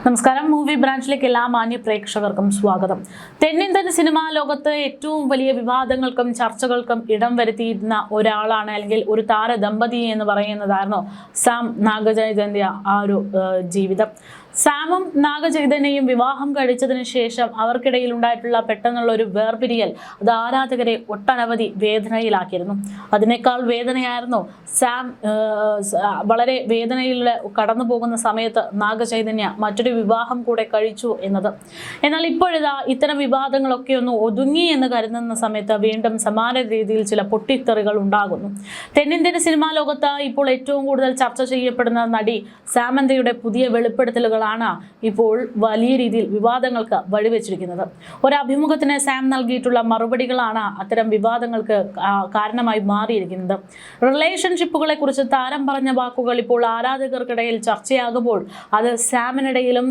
നമസ്കാരം. മൂവി ബ്രാഞ്ചിലേക്ക് എല്ലാ മാന്യ പ്രേക്ഷകർക്കും സ്വാഗതം. തെന്നിന്ത്യൻ സിനിമാ ലോകത്ത് ഏറ്റവും വലിയ വിവാദങ്ങൾക്കും ചർച്ചകൾക്കും ഇടം വരുത്തിയിരുന്ന ഒരാളാണ്, അല്ലെങ്കിൽ ഒരു താര ദമ്പതി എന്ന് പറയുന്നതായിരുന്നു സാം നാഗചൈതന്യ ആ ഒരു ജീവിതം. സാമും നാഗചൈതന്യയും വിവാഹം കഴിച്ചതിന് ശേഷം അവർക്കിടയിൽ ഉണ്ടായിട്ടുള്ള പെട്ടെന്നുള്ള ഒരു വേർപിരിയൽ അത് ആരാധകരെ ഒട്ടനവധി വേദനയിലാക്കിയിരുന്നു. അതിനേക്കാൾ വേദനയായിരുന്നു സാം വളരെ വേദനയിൽ കടന്നു പോകുന്ന സമയത്ത് നാഗചൈതന്യ മറ്റൊരു വിവാഹം കൂടെ കഴിച്ചു എന്നത്. എന്നാൽ ഇപ്പോഴിതാ ഇത്തരം വിവാദങ്ങളൊക്കെ ഒന്ന് ഒതുങ്ങി എന്ന് കരുതുന്ന സമയത്ത് വീണ്ടും സമാന രീതിയിൽ ചില പൊട്ടിത്തെറികൾ ഉണ്ടാകുന്നു. തെന്നിന്ത്യൻ സിനിമാ ലോകത്ത് ഇപ്പോൾ ഏറ്റവും കൂടുതൽ ചർച്ച ചെയ്യപ്പെടുന്ന നടി സാമന്തയുടെ പുതിയ വെളിപ്പെടുത്തലുകൾ ഇപ്പോൾ വലിയ രീതിയിൽ വിവാദങ്ങൾക്ക് വഴിവെച്ചിരിക്കുന്നത്. ഒരു അഭിമുഖത്തിന് സാം നൽകിയിട്ടുള്ള മറുപടികളാണ് അത്തരം വിവാദങ്ങൾക്ക് കാരണമായി മാറിയിരിക്കുന്നത്. റിലേഷൻഷിപ്പുകളെ കുറിച്ച് താരം പറഞ്ഞ വാക്കുകൾ ഇപ്പോൾ ആരാധകർക്കിടയിൽ ചർച്ചയാകുമ്പോൾ അത് സാമിനിടയിലും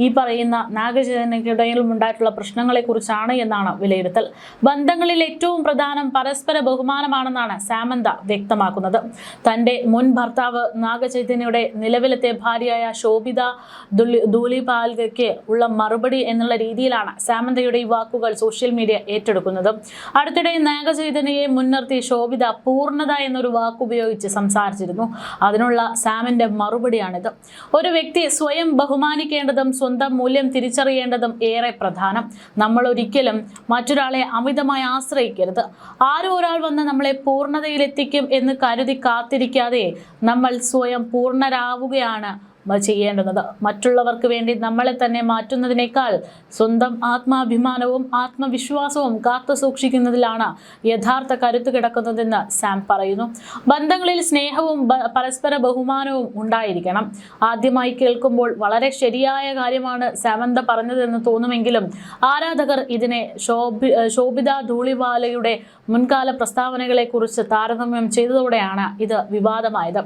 ഈ പറയുന്ന നാഗചൈതന്യക്കിടയിലും ഉണ്ടായിട്ടുള്ള പ്രശ്നങ്ങളെ കുറിച്ചാണ് എന്നാണ് വിലയിരുത്തൽ. ബന്ധങ്ങളിൽ ഏറ്റവും പ്രധാനം പരസ്പര ബഹുമാനമാണെന്നാണ് സാമന്ത വ്യക്തമാക്കുന്നത്. തന്റെ മുൻ ഭർത്താവ് നാഗചൈതന്യയുടെ നിലവിലത്തെ ഭാര്യയായ ശോഭിത ധൂലിപാൽക്ക് ഉള്ള മറുപടി എന്നുള്ള രീതിയിലാണ് സാമന്തയുടെ ഈ വാക്കുകൾ സോഷ്യൽ മീഡിയ ഏറ്റെടുക്കുന്നത്. അടുത്തിടെ നാഗചൈതന്യയെ മുൻനിർത്തി ശോഭിത പൂർണ്ണത എന്നൊരു വാക്കുപയോഗിച്ച് സംസാരിച്ചിരുന്നു. അതിനുള്ള സാമിന്റെ മറുപടിയാണിത്. ഒരു വ്യക്തി സ്വയം ബഹുമാനിക്കേണ്ടതും സ്വന്തം മൂല്യം തിരിച്ചറിയേണ്ടതും ഏറെ പ്രധാനം. നമ്മൾ ഒരിക്കലും മറ്റൊരാളെ അമിതമായി ആശ്രയിക്കരുത്. ആരോ ഒരാൾ വന്ന് നമ്മളെ പൂർണ്ണതയിലെത്തിക്കും എന്ന് കരുതി കാത്തിരിക്കാതെ നമ്മൾ സ്വയം പൂർണ്ണരാവുകയാണ് ചെയ്യേണ്ടുന്നത്. മറ്റുള്ളവർക്ക് വേണ്ടി നമ്മളെ തന്നെ മാറ്റുന്നതിനേക്കാൾ സ്വന്തം ആത്മാഭിമാനവും ആത്മവിശ്വാസവും കാത്തു സൂക്ഷിക്കുന്നതിലാണ് യഥാർത്ഥ കരുത്ത് കിടക്കുന്നതെന്ന് സാം പറയുന്നു. ബന്ധങ്ങളിൽ സ്നേഹവും പരസ്പര ബഹുമാനവും ഉണ്ടായിരിക്കണം. ആദ്യമായി കേൾക്കുമ്പോൾ വളരെ ശരിയായ കാര്യമാണ് സാമന്ത പറഞ്ഞതെന്ന് തോന്നുമെങ്കിലും ആരാധകർ ഇതിനെ ശോഭിത ധൂളിപാലയുടെ മുൻകാല പ്രസ്താവനകളെ കുറിച്ച് താരതമ്യം ചെയ്തതോടെയാണ് ഇത് വിവാദമായത്.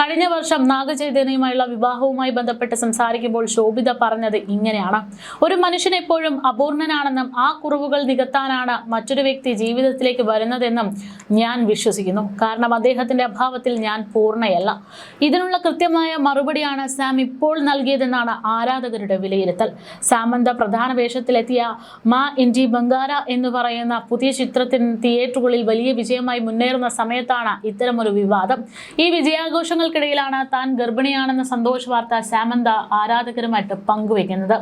കഴിഞ്ഞ വർഷം നാഗചൈതന്യയുമായുള്ള വിവാഹവുമായി ബന്ധപ്പെട്ട് സംസാരിക്കുമ്പോൾ ശോഭിത പറഞ്ഞത് ഇങ്ങനെയാണ്: ഒരു മനുഷ്യൻ എപ്പോഴും അപൂർണനാണെന്നും ആ കുറവുകൾ നികത്താനാണ് മറ്റൊരു വ്യക്തി ജീവിതത്തിലേക്ക് വരുന്നതെന്നും ഞാൻ വിശ്വസിക്കുന്നു. കാരണം അദ്ദേഹത്തിന്റെ അഭാവത്തിൽ ഞാൻ പൂർണ്ണയല്ല. ഇതിനുള്ള കൃത്യമായ മറുപടിയാണ് സാം ഇപ്പോൾ നൽകിയതെന്നാണ് ആരാധകരുടെ വിലയിരുത്തൽ. സാമന്ത പ്രധാന വേഷത്തിലെത്തിയ മാ ഇൻഡി ബംഗാര എന്ന് പറയുന്ന പുതിയ ചിത്രത്തിന് തിയേറ്ററുകളിൽ വലിയ വിജയമായി മുന്നേറുന്ന സമയത്താണ് ഇത്തരമൊരു വിവാദം. ഈ വിജയാഘോഷങ്ങൾക്കിടയിലാണ് താൻ ഗർഭിണിയാണെന്ന സന്തോഷ വാർത്ത സാമന്ത ആരാധകരുമായിട്ട് പങ്കുവെക്കുന്നത്.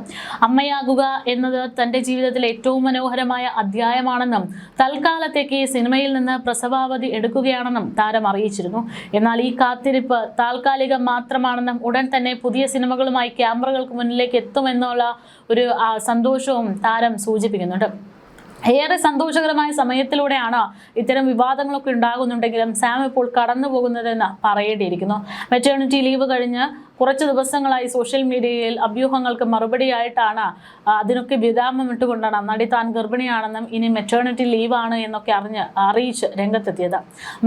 അമ്മയാകുക എന്നത് തന്റെ ജീവിതത്തിലെ ഏറ്റവും മനോഹരമായ അധ്യായമാണെന്നും തൽക്കാലത്തേക്ക് സിനിമയിൽ നിന്ന് പ്രസവാവധി എടുക്കുകയാണെന്നും താരം അറിയിച്ചിരുന്നു. എന്നാൽ ഈ കാത്തിരിപ്പ് താൽക്കാലികം മാത്രമാണെന്നും ഉടൻ തന്നെ പുതിയ സിനിമകളുമായി ക്യാമറകൾക്ക് മുന്നിലേക്ക് എത്തുമെന്നുള്ള ഒരു സന്തോഷവും താരം സൂചിപ്പിക്കുന്നുണ്ട്. ഏറെ സന്തോഷകരമായ സമയത്തിലൂടെയാണ് ഇത്തരം വിവാദങ്ങളൊക്കെ ഉണ്ടാകുന്നുണ്ടെങ്കിലും സാം ഇപ്പോൾ കടന്നു പോകുന്നതെന്ന് പറയേണ്ടിയിരിക്കുന്നു. മെറ്റേണിറ്റി ലീവ് കഴിഞ്ഞ് കുറച്ച് ദിവസങ്ങളായി സോഷ്യൽ മീഡിയയിൽ അഭ്യൂഹങ്ങൾക്ക് മറുപടിയായിട്ടാണ് അതിനൊക്കെ വിരാമം ഇട്ടുകൊണ്ടാണ് നടി താൻ ഗർഭിണിയാണെന്നും ഇനി മെറ്റേണിറ്റി ലീവാണ് എന്നൊക്കെ അറിയിച്ച് രംഗത്തെത്തിയത്.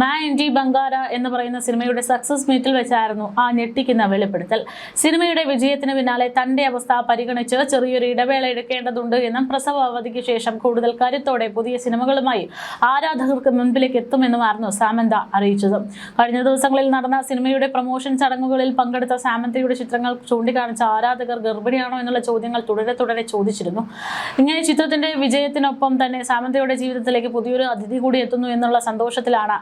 മാ ഇൻഡി ബംഗാര എന്ന് പറയുന്ന സിനിമയുടെ സക്സസ് മീറ്റിൽ വെച്ചായിരുന്നു ആ ഞെട്ടിക്കുന്ന വെളിപ്പെടുത്തൽ. സിനിമയുടെ വിജയത്തിന് പിന്നാലെ തന്റെ അവസ്ഥ പരിഗണിച്ച് ചെറിയൊരു ഇടവേള എടുക്കേണ്ടതുണ്ട് എന്നും പ്രസവ അവധിക്ക് ശേഷം കൂടുതൽ കരുത്തോടെ പുതിയ സിനിമകളുമായി ആരാധകർക്ക് മുൻപിലേക്ക് എത്തുമെന്നുമായിരുന്നു സാമന്ത അറിയിച്ചത്. കഴിഞ്ഞ ദിവസങ്ങളിൽ നടന്ന സിനിമയുടെ പ്രൊമോഷൻ ചടങ്ങുകളിൽ പങ്കെടുത്ത സാമന്തയുടെ ചിത്രങ്ങൾ ചൂണ്ടിക്കാണിച്ച ആരാധകർ ഗർഭിണിയാണോ എന്നുള്ള ചോദ്യങ്ങൾ തുടരെ ചോദിച്ചിരുന്നു. ഇങ്ങനെ ചിത്രത്തിന്റെ വിജയത്തിനൊപ്പം തന്നെ സാമന്തയുടെ ജീവിതത്തിലേക്ക് പുതിയൊരു അതിഥി കൂടി എത്തുന്നു എന്നുള്ള സന്തോഷത്തിലാണ്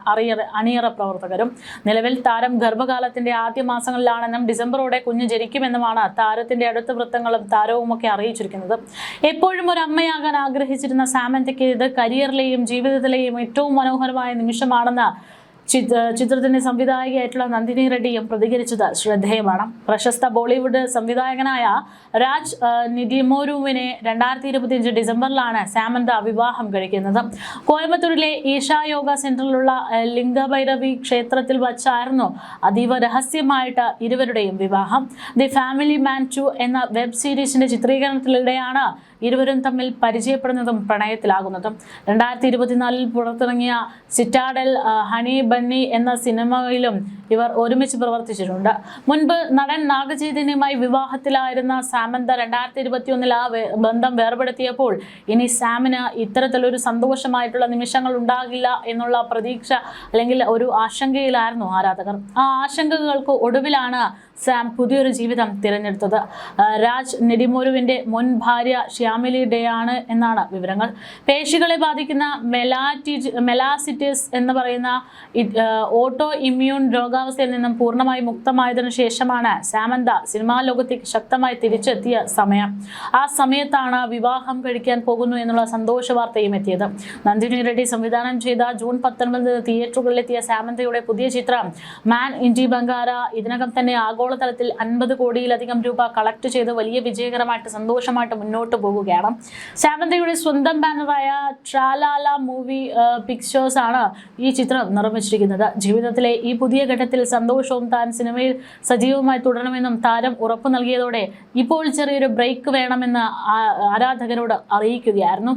അണിയറ പ്രവർത്തകരും. നിലവിൽ താരം ഗർഭകാലത്തിന്റെ ആദ്യ മാസങ്ങളിലാണെന്നും ഡിസംബറോടെ കുഞ്ഞ് ജനിക്കുമെന്നുമാണ് താരത്തിന്റെ അടുത്ത വൃത്തങ്ങളും താരവുമൊക്കെ അറിയിച്ചിരിക്കുന്നത്. എപ്പോഴും ഒരു അമ്മയാകാൻ ആഗ്രഹിച്ചിരുന്ന സാമന്തയ്ക്ക് ഇത് കരിയറിലെയും ജീവിതത്തിലെയും ഏറ്റവും മനോഹരമായ നിമിഷമാണെന്ന് ചിത്രത്തിന്റെ സംവിധായകയായിട്ടുള്ള നന്ദിനി റെഡ്ഡിയും പ്രതികരിച്ചത് ശ്രദ്ധേയമാണ്. പ്രശസ്ത ബോളിവുഡ് സംവിധായകനായ രാജ് നിഡിമോരുവിനെ 2025 ഡിസംബറിലാണ് സാമന്ത വിവാഹം കഴിക്കുന്നത്. കോയമ്പത്തൂരിലെ ഈശാ യോഗ സെന്ററിലുള്ള ലിംഗഭൈരവി ക്ഷേത്രത്തിൽ വച്ചായിരുന്നു അതീവ രഹസ്യമായിട്ട് ഇരുവരുടെയും വിവാഹം. ദി ഫാമിലി മാൻ 2 എന്ന വെബ് സീരീസിന്റെ ചിത്രീകരണത്തിനിടെയാണ് ഇരുവരും തമ്മിൽ പരിചയപ്പെടുന്നതും പ്രണയത്തിലാകുന്നതും. 2024 പുറത്തിറങ്ങിയ സിറ്റാഡൽ ഹണി ബണ്ണി എന്ന സിനിമയിലും ഇവർ ഒരുമിച്ച് പ്രവർത്തിച്ചിട്ടുണ്ട്. മുൻപ് നടൻ നാഗചൈതന്യവുമായി വിവാഹത്തിലായിരുന്ന സാമന്ത 2021 ആ ബന്ധം വേർപെടുത്തിയപ്പോൾ ഇനി സാമിന് ഇത്തരത്തിലൊരു സന്തോഷമായിട്ടുള്ള നിമിഷങ്ങൾ ഉണ്ടാകില്ല എന്നുള്ള പ്രതീക്ഷ അല്ലെങ്കിൽ ഒരു ആശങ്കയിലായിരുന്നു ആരാധകർ. ആ ആശങ്കകൾക്ക് ഒടുവിലാണ് സാം പുതിയൊരു ജീവിതം തിരഞ്ഞെടുത്തത്. രാജ് നെടിമോരുവിന്റെ മുൻ ഭാര്യ ശ്യാമിലി ഡേ ആണ് എന്നാണ് വിവരങ്ങൾ. പേശികളെ ബാധിക്കുന്ന മെലാസിറ്റിസ് എന്ന് പറയുന്ന ഓട്ടോ ഇമ്മ്യൂൺ രോഗാവസ്ഥയിൽ നിന്നും പൂർണ്ണമായി മുക്തമായതിനു ശേഷമാണ് സാമന്ത സിനിമാ ലോകത്തേക്ക് ശക്തമായി തിരിച്ചെത്തിയ സമയം. ആ സമയത്താണ് വിവാഹം കഴിക്കാൻ പോകുന്നു എന്നുള്ള സന്തോഷ വാർത്തയും എത്തിയത്. നന്ദിനി റെഡ്ഡി സംവിധാനം ചെയ്ത ജൂൺ 19 തിയേറ്ററുകളിലെത്തിയ സാമന്തയുടെ പുതിയ ചിത്രം മാൻ ഇൻഡി ബംഗാര ഇതിനകം തന്നെ ആഗോളതലത്തിൽ 50 കോടിയിലധികം രൂപ കളക്ട് ചെയ്ത് വലിയ വിജയകരമായിട്ട് സന്തോഷമായിട്ട് മുന്നോട്ട് പോകുകയാണ്. സാമന്തയുടെ സ്വന്തം ബാനറായ ട്രാലാല മൂവി പിക്ചേഴ്സ് ആണ് ഈ ചിത്രം നിർമ്മിച്ചിരിക്കുന്നത്. ജീവിതത്തിലെ ഈ പുതിയ ഘട്ടത്തിൽ സന്തോഷവും താൻ സിനിമയിൽ സജീവമായി തുടരണമെന്നും താരം ഉറപ്പു നൽകിയതോടെ ഇപ്പോൾ ചെറിയൊരു ബ്രേക്ക് വേണമെന്ന് ആരാധകരോട് അറിയിക്കുകയായിരുന്നു.